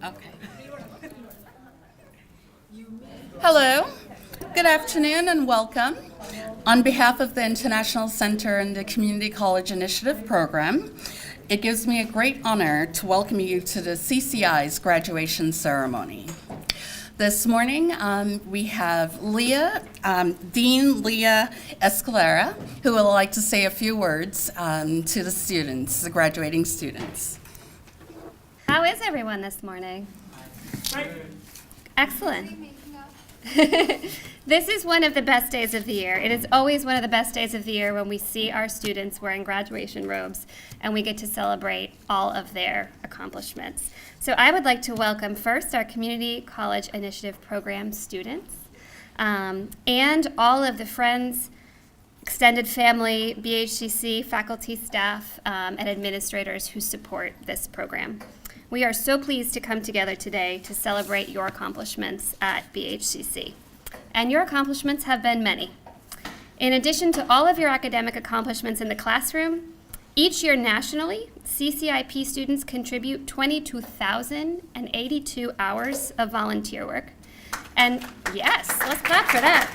Okay. Hello, good afternoon and welcome. On behalf of the International Center and the Community College Initiative Program, it gives me a great honor to welcome you to the CCI's graduation ceremony. This morning, we have Dean Leah Escalera, who would like to say a few words to the students, the graduating students. How is everyone this morning? Excellent. This is one of the best days of the year. It is always one of the best days of the year when we see our students wearing graduation robes and we get to celebrate all of their accomplishments. So I would like to welcome first our Community College Initiative Program students and all of the friends, extended family, BHCC, faculty, staff, and administrators who support this program. We are so pleased to come together today to celebrate your accomplishments at BHCC. And your accomplishments have been many. In addition to all of your academic accomplishments in the classroom, each year nationally, CCIP students contribute 22,082 hours of volunteer work. And yes, let's clap for that.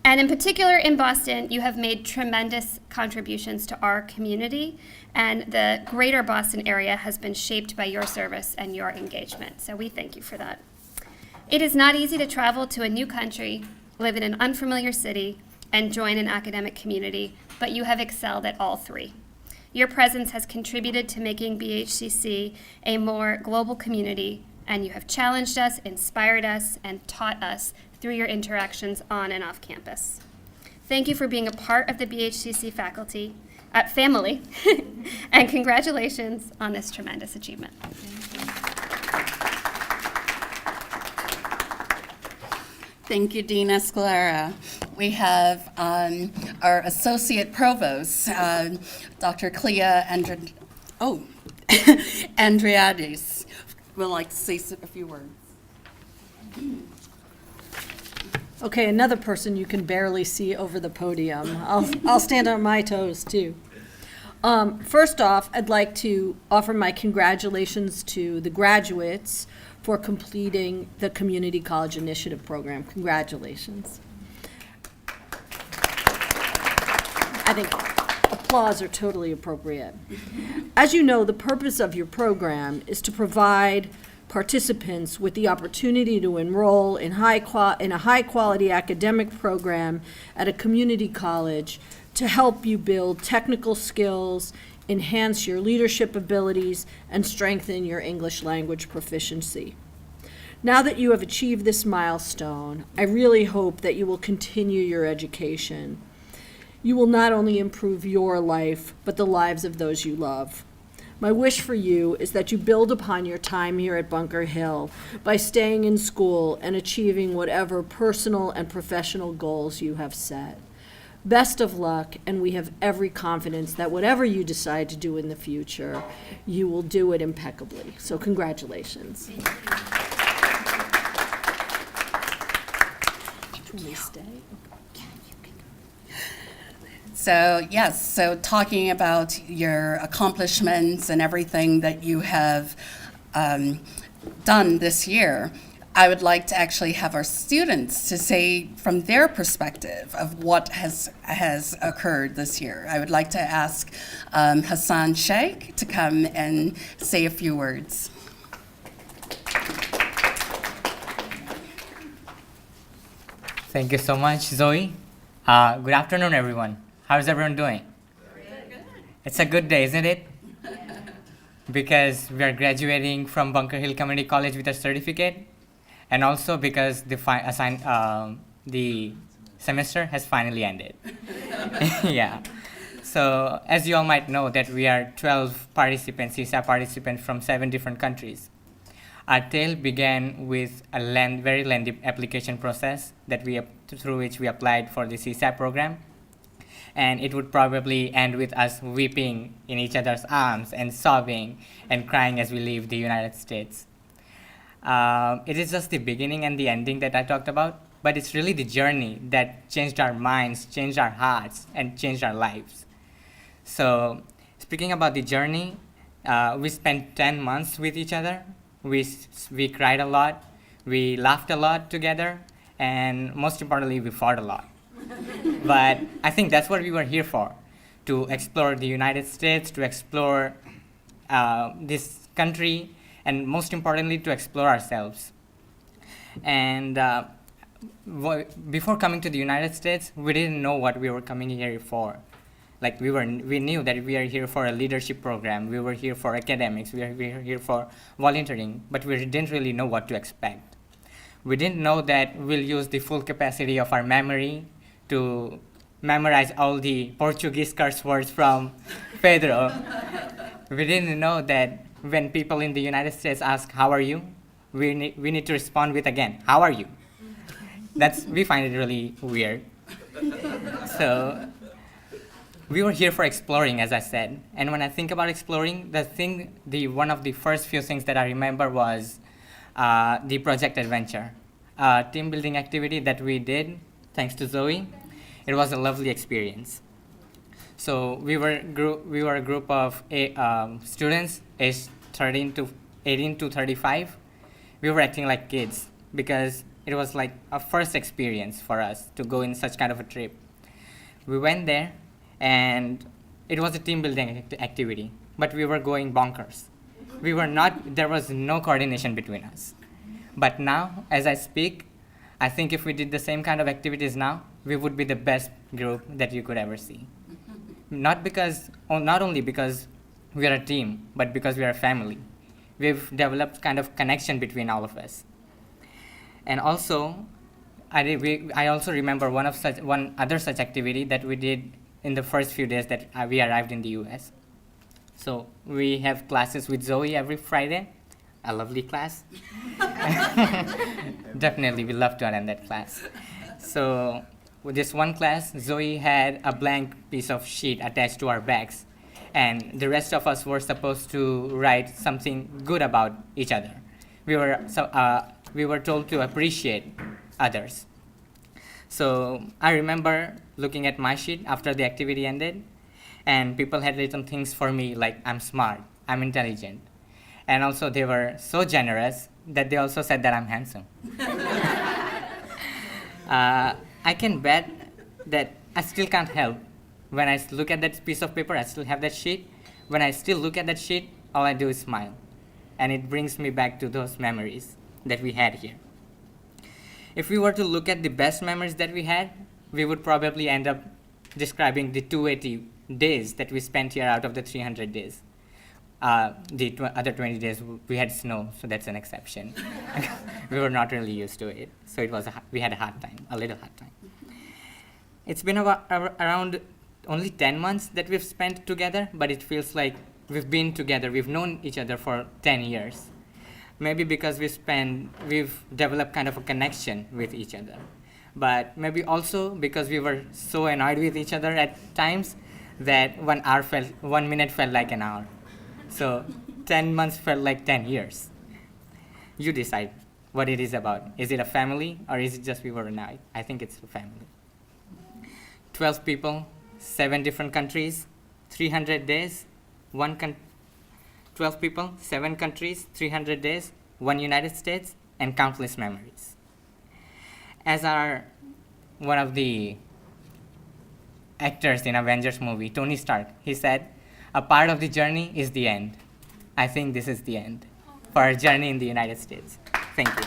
And in particular in Boston, you have made tremendous contributions to our community, and the greater Boston area has been shaped by your service and your engagement. So we thank you for that. It is not easy to travel to a new country, live in an unfamiliar city, and join an academic community, but you have excelled at all three. Your presence has contributed to making BHCC a more global community, and you have challenged us, inspired us, and taught us through your interactions on and off campus. Thank you for being a part of the BHCC family, and congratulations on this tremendous achievement. Thank you, Dean Escalera. We have our Associate Provost, Dr. Clea Andriades, would like to say a few words. Okay, another person you can barely see over the podium. I'll stand on my toes too. First off, I'd like to offer my congratulations to the graduates for completing the Community College Initiative Program. Congratulations. I think applause are totally appropriate. As you know, the purpose of your program is to provide participants with the opportunity to enroll in a high-quality academic program at a community college to help you build technical skills, enhance your leadership abilities, and strengthen your English language proficiency. Now that you have achieved this milestone, I really hope that you will continue your education. You will not only improve your life, but the lives of those you love. My wish for you is that you build upon your time here at Bunker Hill by staying in school and achieving whatever personal and professional goals you have set. Best of luck, and we have every confidence that whatever you decide to do in the future, you will do it impeccably. So congratulations. Can we stay? So yes, so talking about your accomplishments and everything that you have done this year, I would like to actually have our students to say from their perspective of what has occurred this year. I would like to ask Hassan Sheikh to come and say a few words. Thank you so much, Zoe. Good afternoon, everyone. How's everyone doing? Good. It's a good day, isn't it? Because we are graduating from Bunker Hill Community College with a certificate, and also because the semester has finally ended. Yeah. So as you all might know that we are 12 participants, CSAP participants from 7 different countries. Our tale began with a very lengthy application process through which we applied for the CSAP program. And it would probably end with us weeping in each other's arms and sobbing and crying as we leave the United States. It is just the beginning and the ending that I talked about, but it's really the journey that changed our minds, changed our hearts, and changed our lives. So speaking about the journey, We spent 10 months with each other. We cried a lot. We laughed a lot together. And most importantly, we fought a lot. But I think that's what we were here for, to explore the United States, to explore this country, and most importantly, to explore ourselves. And before coming to the United States, we didn't know what we were coming here for. Like we knew that we are here for a leadership program, we were here for academics, we were here for volunteering, but we didn't really know what to expect. We didn't know that we'll use the full capacity of our memory to memorize all the Portuguese curse words from Pedro. We didn't know that when people in the United States ask, "How are you?" we need to respond with, again, "How are you?" We find it really weird. So we were here for exploring, as I said. And when I think about exploring, one of the first few things that I remember was the Project Adventure, a team building activity that we did, thanks to Zoe. It was a lovely experience. So we were a group of students aged 18 to 35. We were acting like kids because it was like a first experience for us to go in such kind of a trip. We went there, and it was a team building activity, but we were going bonkers. There was no coordination between us. But now, as I speak, I think if we did the same kind of activities now, we would be the best group that you could ever see. Not only because we are a team, but because we are a family. We've developed kind of connection between all of us. And also, I also remember one other such activity that we did in the first few days that we arrived in the US. So we have classes with Zoe every Friday, a lovely class. Definitely, we love to attend that class. So with this one class, Zoe had a blank piece of sheet attached to our bags, and the rest of us were supposed to write something good about each other. We were told to appreciate others. So I remember looking at my sheet after the activity ended, and people had written things for me like, "I'm smart, I'm intelligent." And also they were so generous that they also said that I'm handsome. I can bet that I still can't help. When I look at that piece of paper, I still have that sheet. When I still look at that sheet, all I do is smile. And it brings me back to those memories that we had here. If we were to look at the best memories that we had, we would probably end up describing the 280 days that we spent here out of the 300 days. The other 20 days we had snow, so that's an exception. We were not really used to it, so we had a little hard time. It's been around only 10 months that we've spent together, but it feels like we've been together. We've known each other for 10 years. Maybe because we've developed kind of a connection with each other. But maybe also because we were so annoyed with each other at times that 1 minute felt like an hour. So 10 months felt like 10 years. You decide what it is about. Is it a family, or is it just we were annoyed? I think it's a family. 12 people, 7 different countries, 300 days, 12 people, 7 countries, 300 days, 1 United States, and countless memories. As one of the actors in Avengers movie, Tony Stark, he said, "A part of the journey is the end." I think this is the end for our journey in the United States. Thank you.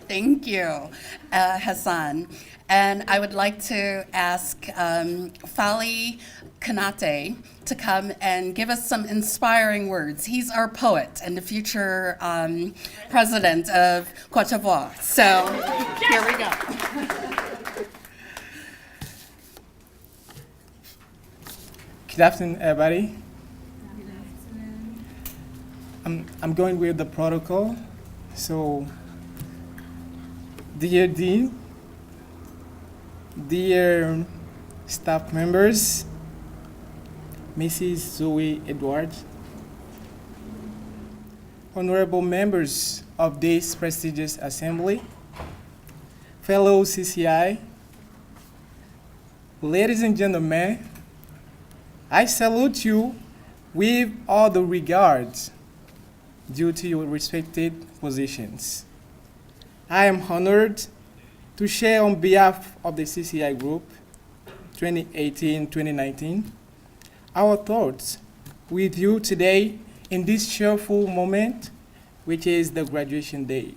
Thank you, Hassan. And I would like to ask Fali Kanate to come and give us some inspiring words. He's our poet and the future president of Cote d'Ivoire. So here we go. Good afternoon, everybody. I'm going with the protocol. So, dear Dean, dear staff members, Mrs. Zoe Edwards, honorable members of this prestigious assembly, fellow CCI, ladies and gentlemen, I salute you with all the regards due to your respected positions. I am honored to share on behalf of the CCI Group 2018-2019 our thoughts with you today in this cheerful moment, which is the graduation day.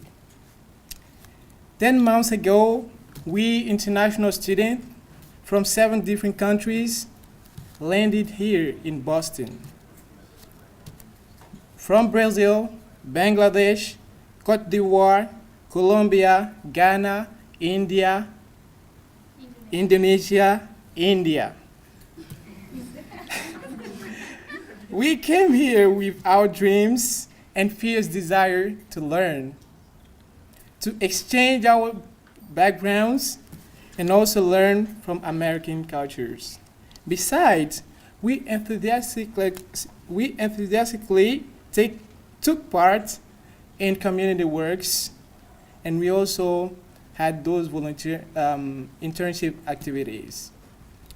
10 months ago, we international students from 7 different countries landed here in Boston. From Brazil, Bangladesh, Cote d'Ivoire, Colombia, Ghana, India, Indonesia, India. We came here with our dreams and fierce desire to learn, to exchange our backgrounds, and also learn from American cultures. Besides, we enthusiastically took part in community works, and we also had those volunteer internship activities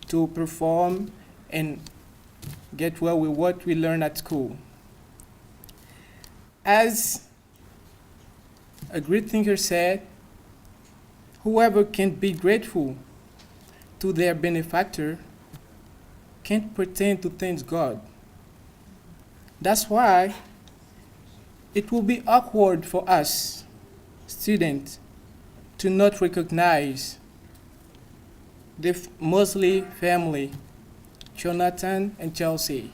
to perform and get well with what we learned at school. As a great thinker said, whoever can't be grateful to their benefactor can't pretend to thank God. That's why it will be awkward for us, students, to not recognize the Mosley family, Jonathan and Chelsea,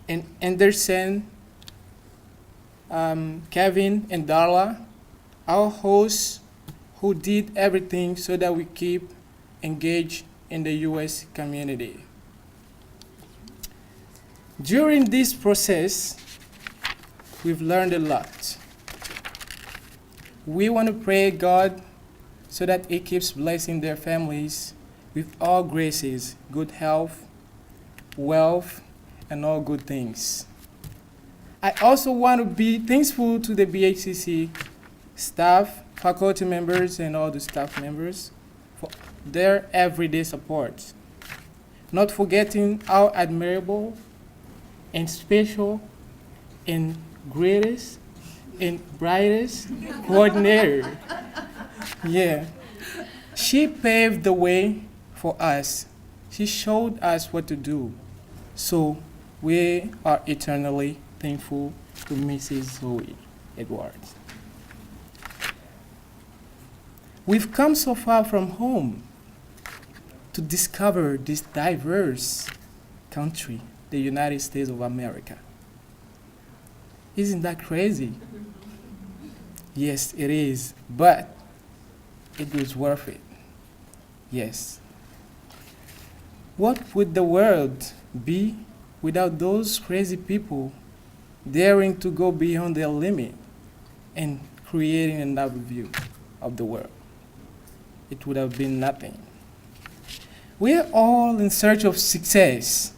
and Anderson, Kevin and Darla, our hosts who did everything so that we keep engaged in the U.S. community. During this process, we've learned a lot. We want to pray God so that He keeps blessing their families with all graces, good health, wealth, and all good things. I also want to be thankful to the BHCC staff, faculty members, and all the staff members for their everyday support. Not forgetting our admirable and special and greatest and brightest coordinator. Yeah. She paved the way for us. She showed us what to do. So we are eternally thankful to Mrs. Zoe Edwards. We've come so far from home to discover this diverse country, the United States of America. Isn't that crazy? Yes, it is, but it was worth it. Yes. What would the world be without those crazy people daring to go beyond their limit and creating another view of the world? It would have been nothing. We are all in search of success.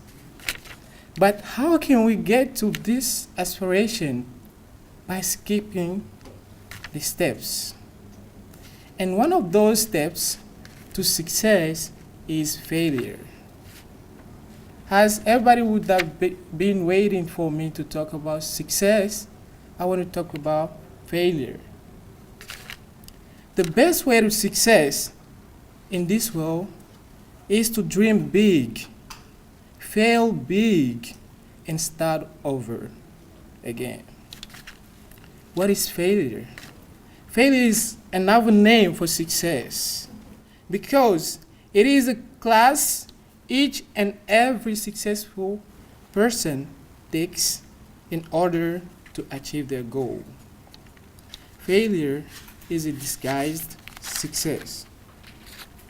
But how can we get to this aspiration? By skipping the steps. And one of those steps to success is failure. As everybody would have been waiting for me to talk about success, I want to talk about failure. The best way to success in this world is to dream big, fail big, and start over again. What is failure? Failure is another name for success because it is a class each and every successful person takes in order to achieve their goal. Failure is a disguised success.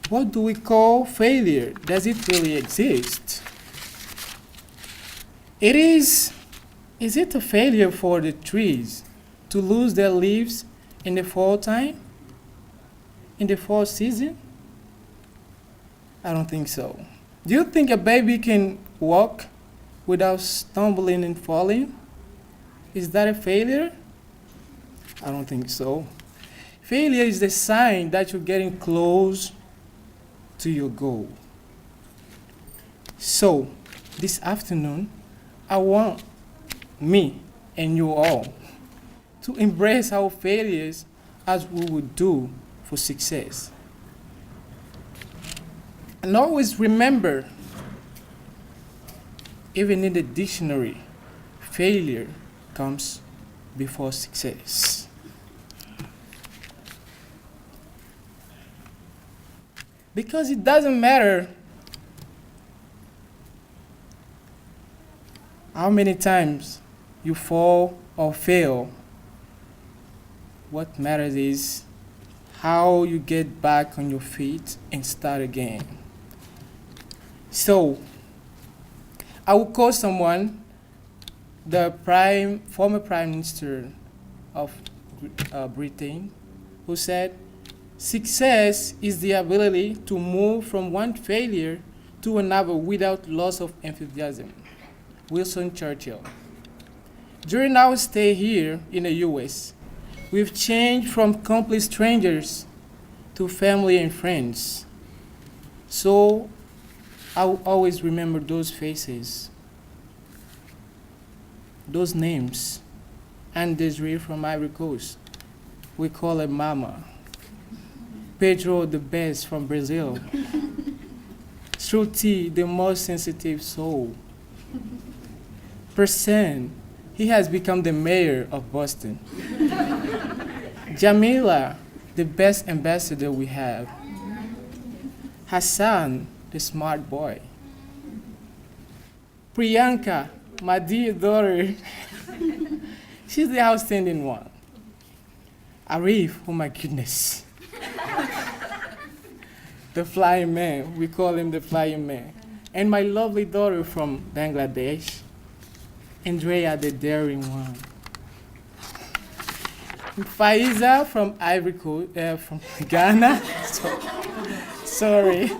What do we call failure? Does it really exist? Is it a failure for the trees to lose their leaves in the fall time? In the fall season? I don't think so. Do you think a baby can walk without stumbling and falling? Is that a failure? I don't think so. Failure is the sign that you're getting close to your goal. So, this afternoon, I want me and you all to embrace our failures as we would do for success. And always remember, even in the dictionary, failure comes before success. Because it doesn't matter how many times you fall or fail. What matters is how you get back on your feet and start again. So, I will call someone, the former Prime Minister of Britain, who said, "Success is the ability to move from one failure to another without loss of enthusiasm." Winston Churchill. During our stay here in the US, we've changed from complete strangers to family and friends. So I'll always remember those faces, those names. And Desiree from Ivory Coast, we call her Mama. Pedro the best from Brazil. Shruti, the most sensitive soul. Percent, he has become the mayor of Boston. Jamila, the best ambassador we have. Hassan, the smart boy. Priyanka, my dear daughter, she's the outstanding one. Arif, oh my goodness. The flying man, we call him the flying man. And my lovely daughter from Bangladesh, Andrea, the daring one. Faiza from Ivory Coast, from Ghana. Sorry.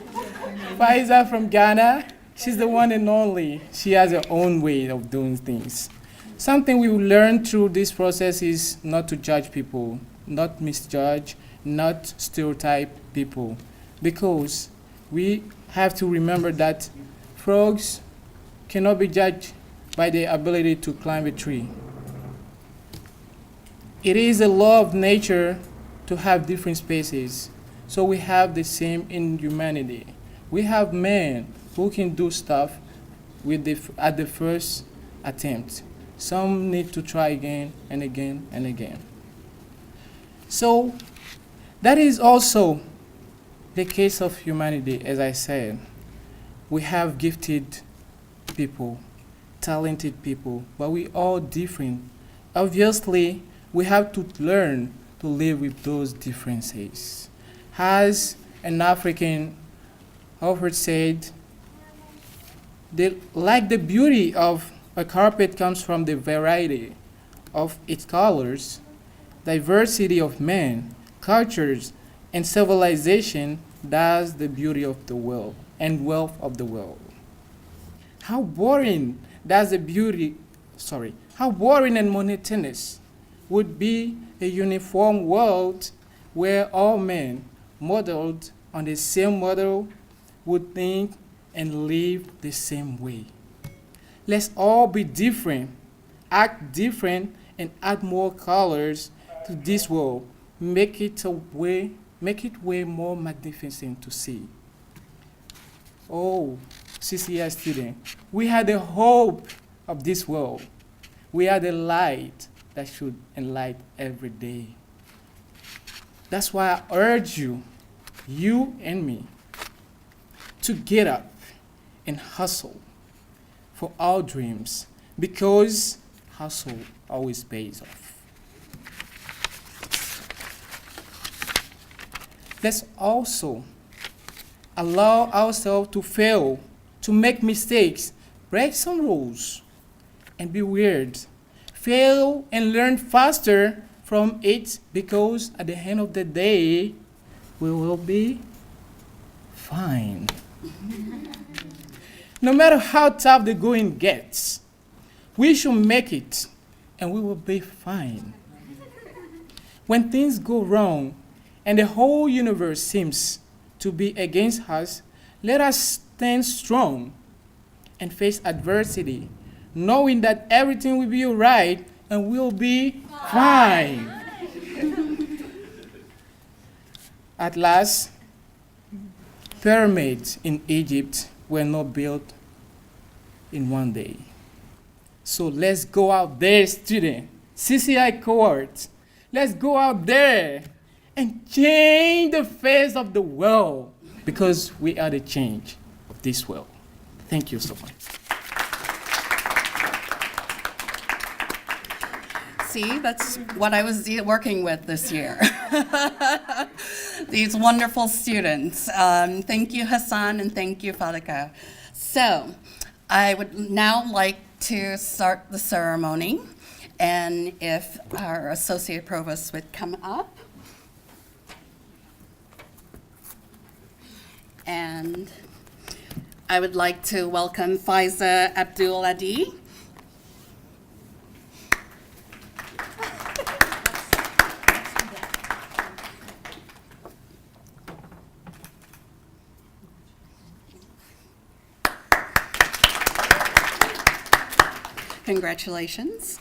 Faiza from Ghana, she's the one and only. She has her own way of doing things. Something we will learn through this process is not to judge people, not misjudge, not stereotype people. Because we have to remember that frogs cannot be judged by their ability to climb a tree. It is a law of nature to have different species. So we have the same in humanity. We have men who can do stuff at the first attempt. Some need to try again and again and again. So that is also the case of humanity, as I said. We have gifted people, talented people, but we all different. Obviously, we have to learn to live with those differences. As an African author said, like the beauty of a carpet comes from the variety of its colors, diversity of men, cultures, and civilization does the beauty of the world and wealth of the world. How boring and monotonous would be a uniform world where all men modeled on the same model would think and live the same way. Let's all be different, act different, and add more colors to this world. Make it way more magnificent to see. Oh, CCI student, we are the hope of this world. We are the light that should enlighten every day. That's why I urge you and me, to get up and hustle for our dreams, because hustle always pays off. Let's also allow ourselves to fail, to make mistakes, break some rules, and be weird. Fail and learn faster from it, because at the end of the day, we will be fine. No matter how tough the going gets, we should make it, and we will be fine. When things go wrong, and the whole universe seems to be against us, let us stand strong and face adversity, knowing that everything will be all right and we'll be fine. At last, pyramids in Egypt were not built in one day. So let's go out there, students, CCI cohorts. Let's go out there and change the face of the world, because we are the change of this world. Thank you so much. See, that's what I was working with this year. These wonderful students. Thank you, Hassan, and thank you, Falika. So, I would now like to start the ceremony, and if our Associate Provost would come up. And I would like to welcome Faiza Abdul Adi. Congratulations.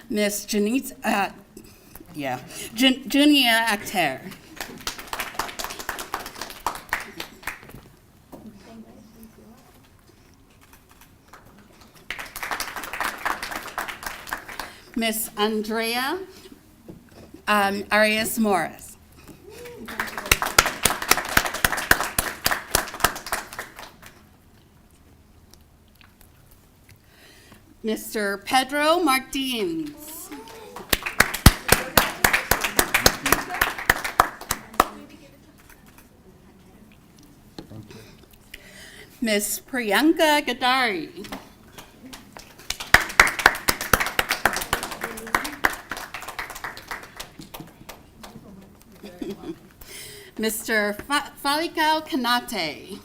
Miss Junia Akhter. Miss Andrea Arias Morris. Mr. Pedro Martins. Miss Priyanka Gadari. Mr. Falikao Kanate.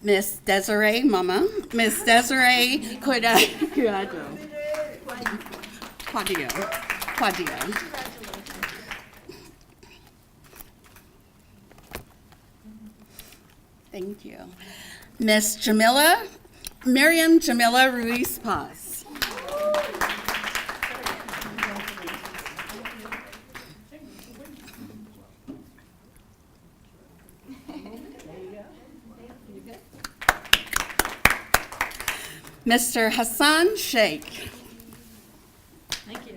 Miss Desiree Mama, Miss Desiree Quadio. Thank you. Miss Miriam Jamila Ruiz Paz. Mr. Hassan Sheikh. Thank you.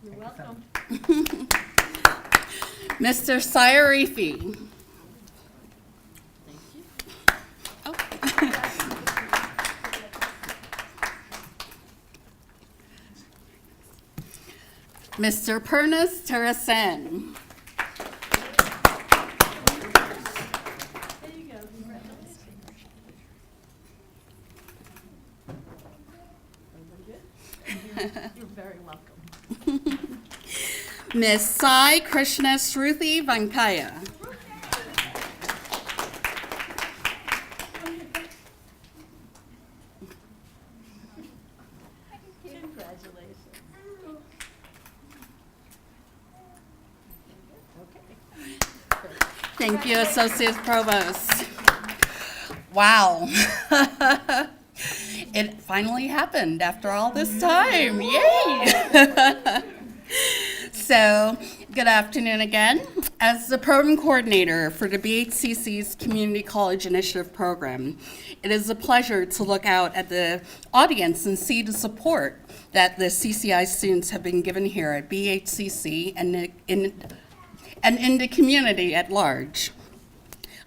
You're welcome. Mr. Sayarifi. Oh. Mr. Pernas Tarasen. You're very welcome. Miss Sai Krishna Shruti Vankaya. Congratulations. Thank you, Associate Provost. Wow. It finally happened after all this time. Yay! So, good afternoon again. As the program coordinator for the BHCC's Community College Initiative program, it is a pleasure to look out at the audience and see the support that the CCI students have been given here at BHCC and in the community at large.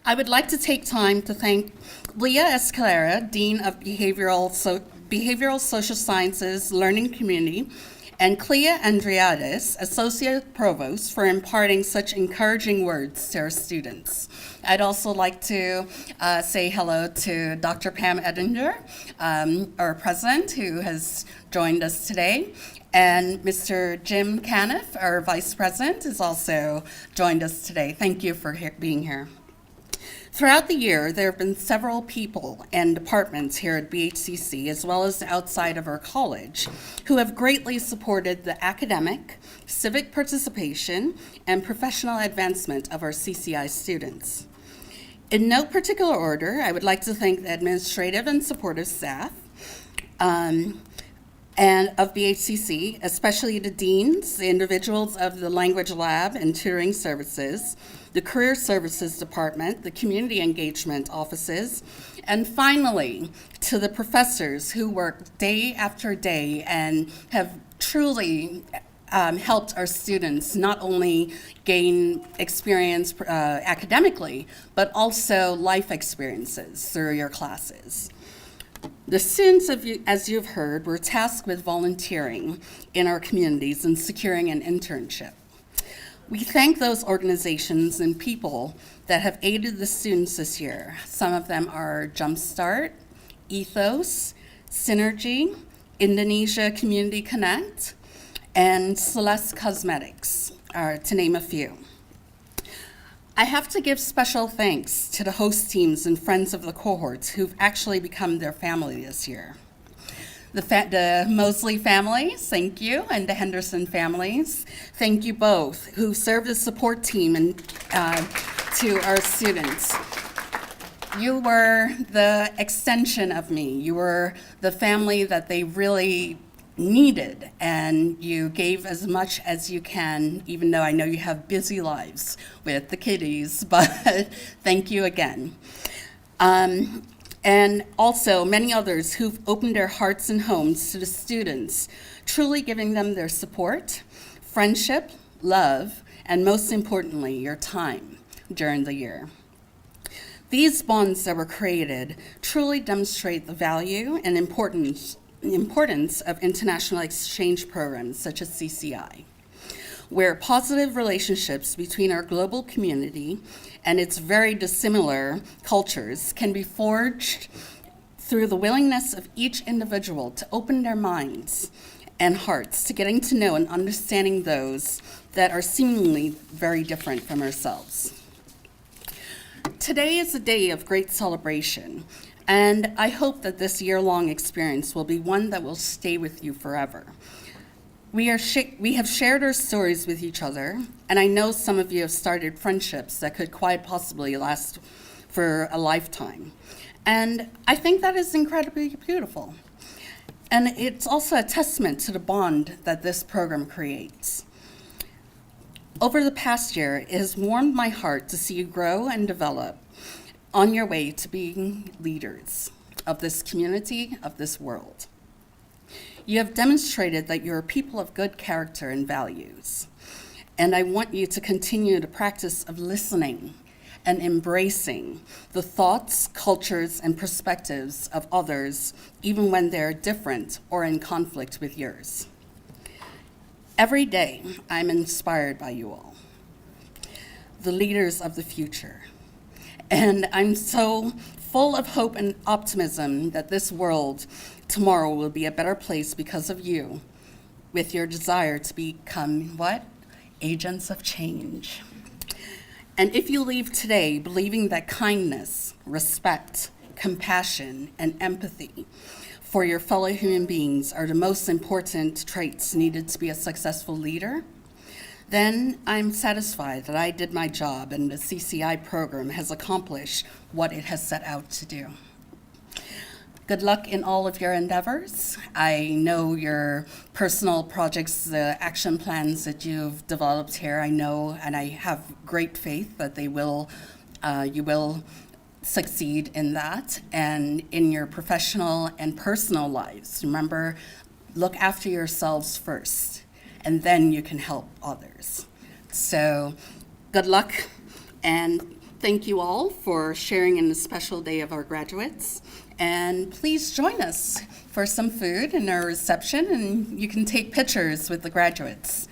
I would like to take time to thank Leah Escalera, Dean of Behavioral Social Sciences Learning Community, and Clea Andreades, Associate Provost, for imparting such encouraging words to our students. I'd also like to say hello to Dr. Pam Edinger, our president, who has joined us today, and Mr. Jim Caniff, our vice president, has also joined us today. Thank you for being here. Throughout the year, there have been several people and departments here at BHCC, as well as outside of our college, who have greatly supported the academic, civic participation, and professional advancement of our CCI students. In no particular order, I would like to thank the administrative and supportive staff and of BHCC, especially the deans, the individuals of the language lab and tutoring services, the career services department, the community engagement offices, and finally, to the professors who work day after day and have truly helped our students not only gain experience academically, but also life experiences through your classes. The students, as you've heard, were tasked with volunteering in our communities and securing an internship. We thank those organizations and people that have aided the students this year. Some of them are Jumpstart, Ethos, Synergy, Indonesia Community Connect, and Celeste Cosmetics, to name a few. I have to give special thanks to the host teams and friends of the cohorts who've actually become their family this year. The Mosley families, thank you, and the Henderson families, thank you both, who served as support team and to our students. You were the extension of me. You were the family that they really needed, and you gave as much as you can, even though I know you have busy lives with the kiddies, but thank you again. And also many others who've opened their hearts and homes to the students, truly giving them their support, friendship, love, and most importantly, your time during the year. These bonds that were created truly demonstrate the value and importance of international exchange programs such as CCI, where positive relationships between our global community and its very dissimilar cultures can be forged through the willingness of each individual to open their minds and hearts to getting to know and understanding those that are seemingly very different from ourselves. Today is a day of great celebration, and I hope that this year-long experience will be one that will stay with you forever. We have shared our stories with each other, and I know some of you have started friendships that could quite possibly last for a lifetime. And I think that is incredibly beautiful. And it's also a testament to the bond that this program creates. Over the past year, it has warmed my heart to see you grow and develop on your way to being leaders of this community, of this world. You have demonstrated that you're a people of good character and values, and I want you to continue the practice of listening and embracing the thoughts, cultures, and perspectives of others, even when they're different or in conflict with yours. Every day, I'm inspired by you all, the leaders of the future. And I'm so full of hope and optimism that this world tomorrow will be a better place because of you, with your desire to become what? Agents of change. And if you leave today believing that kindness, respect, compassion, and empathy for your fellow human beings are the most important traits needed to be a successful leader, then I'm satisfied that I did my job and the CCI program has accomplished what it has set out to do. Good luck in all of your endeavors. I know your personal projects, the action plans that you've developed here, I know, and I have great faith that you will succeed in that and in your professional and personal lives. Remember, look after yourselves first, and then you can help others. So good luck, and thank you all for sharing in the special day of our graduates. And please join us for some food and our reception, and you can take pictures with the graduates.